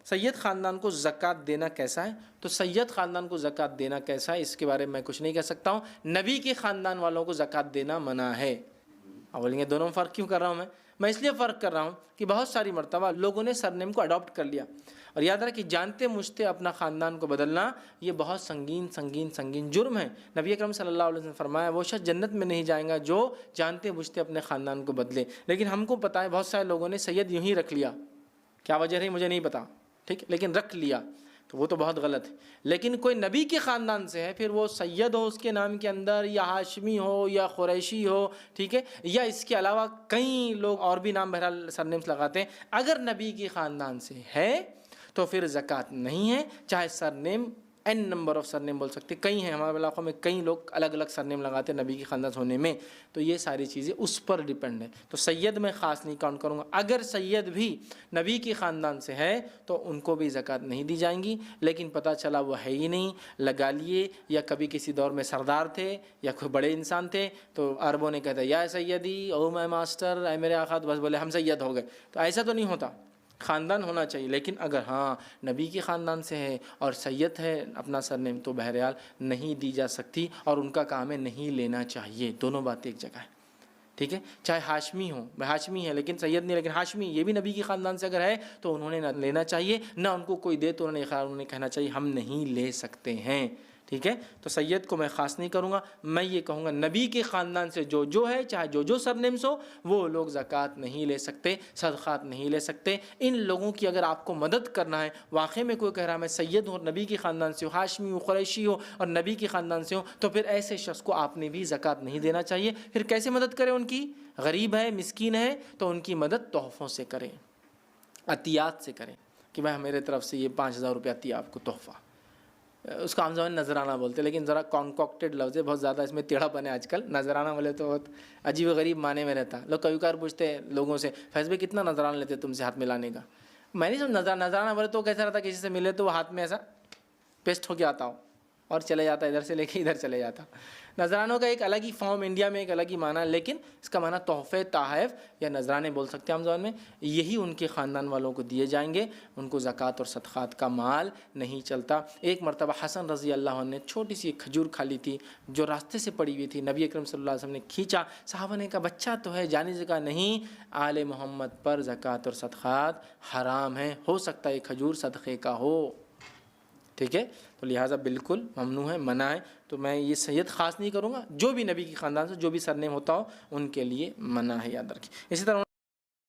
سید خاندان کو زکوٰۃ دینا کیسا ہے؟ تو سید خاندان کو زکوٰۃ دینا کیسا ہے اس کے بارے میں کچھ نہیں کہہ سکتا ہوں. نبی کے خاندان والوں کو زکوٰۃ دینا منع ہے. اب بولیں گے دونوں میں فرق کیوں کر رہا ہوں میں اس لیے فرق کر رہا ہوں کہ بہت ساری مرتبہ لوگوں نے سرنیم کو اڈاپٹ کر لیا، اور یاد رکھیں جانتے مجھتے اپنا خاندان کو بدلنا یہ بہت سنگین جرم ہے. نبی اکرم صلی اللہ علیہ وسلم نے فرمایا وہ شخص جنت میں نہیں جائے گا جو جانتے مجھتے اپنے خاندان کو بدلے. لیکن ہم کو پتہ ہے بہت سارے لوگوں نے سید یوں ہی رکھ لیا، کیا وجہ رہی مجھے نہیں پتا، ٹھیک، لیکن رکھ لیا تو وہ تو بہت غلط ہے. لیکن کوئی نبی کے خاندان سے ہے، پھر وہ سید ہو اس کے نام کے اندر، یا ہاشمی ہو یا قریشی ہو، ٹھیک ہے، یا اس کے علاوہ کئی لوگ اور بھی نام بہرحال سرنیمس لگاتے ہیں، اگر نبی کے خاندان سے ہے تو پھر زکوٰۃ نہیں ہے. چاہے surname n number of surname بول سکتے، کئی ہیں ہمارے علاقوں میں، کئی لوگ الگ الگ سرنیم لگاتے ہیں نبی کی خاندان ہونے میں، تو یہ ساری چیزیں اس پر ڈیپینڈ ہے. تو سید میں خاص نہیں کاؤنٹ کروں گا. اگر سید بھی نبی کی خاندان سے ہے تو ان کو بھی زکوٰۃ نہیں دی جائیں گی. لیکن پتہ چلا وہ ہے ہی نہیں، لگا لیے، یا کبھی کسی دور میں سردار تھے یا کوئی بڑے انسان تھے تو عربوں نے کہتا یا سیدی او میں ماسٹر اے میرے آقا، بس بولے ہم سید ہو گئے. تو ایسا تو نہیں ہوتا، خاندان ہونا چاہیے. لیکن اگر ہاں نبی کے خاندان سے ہے اور سید ہے اپنا سرنیم تو بہرحال نہیں دی جا سکتی، اور ان کا کام ہے نہیں لینا چاہیے. دونوں باتیں ایک جگہ ہے، ٹھیک ہے. چاہے ہاشمی ہو، ہاشمی ہے لیکن سید نہیں، لیکن ہاشمی یہ بھی نبی کے خاندان سے اگر ہے تو انہوں نے نہ لینا چاہیے، نہ ان کو کوئی دے تو انہوں نے کہنا چاہیے ہم نہیں لے سکتے ہیں، ٹھیک ہے. تو سید کو میں خاص نہیں کروں گا. میں یہ کہوں گا نبی کے خاندان سے جو ہے، چاہے جو سرنیمس ہو، وہ لوگ زکوٰۃ نہیں لے سکتے، صدقات نہیں لے سکتے. ان لوگوں کی اگر آپ کو مدد کرنا ہے، واقعی میں کوئی کہہ رہا ہے میں سید ہوں اور نبی کے خاندان سے ہوں، ہاشمی ہوں، قریشی ہو اور نبی کے خاندان سے ہوں، تو پھر ایسے شخص کو آپ نے بھی زکوٰۃ نہیں دینا چاہیے. پھر کیسے مدد کریں ان کی؟ غریب ہے، مسکین ہے تو ان کی مدد تحفوں سے کریں، عطیات سے کریں، کہ بھائی میرے طرف سے یہ 5,000 روپیہ عطیہ آپ کو تحفہ. اس کو عام زبان میں نذرانہ بولتے ہیں، لیکن ذرا کانکوکٹڈ لفظ ہے، بہت زیادہ اس میں ٹیڑھا پن ہے آج کل. نذرانہ بولے تو بہت عجیب و غریب معنی میں رہتا. لوگ کبھی کبھار پوچھتے ہیں لوگوں سے فیض بھائی کتنا نذرانہ لیتے تم سے ہاتھ ملانے کا؟ میں نہیں سمجھ نذرانہ بولے تو کیسا رہتا، کسی سے ملے تو وہ ہاتھ میں ایسا پیسٹ ہو کے آتا ہو اور چلے جاتا، ادھر سے لے کے ادھر چلے جاتا. نذرانوں کا ایک الگ ہی فارم انڈیا میں ایک الگ ہی معنی ہے، لیکن اس کا معنی تحفے، تحائف یا نذرانے بول سکتے ہیں عام زبان میں. یہی ان کے خاندان والوں کو دیے جائیں گے. ان کو زکوٰۃ اور صدقات کا مال نہیں چلتا. ایک مرتبہ حسن رضی اللہ عنہ نے چھوٹی سی ایک کھجور کھا لی تھی جو راستے سے پڑی ہوئی تھی. نبی اکرم صلی اللہ علیہ وسلم نے کھینچا، صحابہ نے کہا بچہ تو ہے، جانے سے کہا نہیں، آل محمد پر زکوٰۃ اور صدقات حرام ہیں، ہو سکتا ہے یہ کھجور صدقے کا ہو، ٹھیک ہے. تو لہٰذا بالکل ممنوع ہے، منع ہے. تو میں یہ سید خاص نہیں کروں گا، جو بھی نبی کے خاندان سے جو بھی سرنیم ہوتا ہو ان کے لیے منع ہے، یاد رکھیں. اسی طرح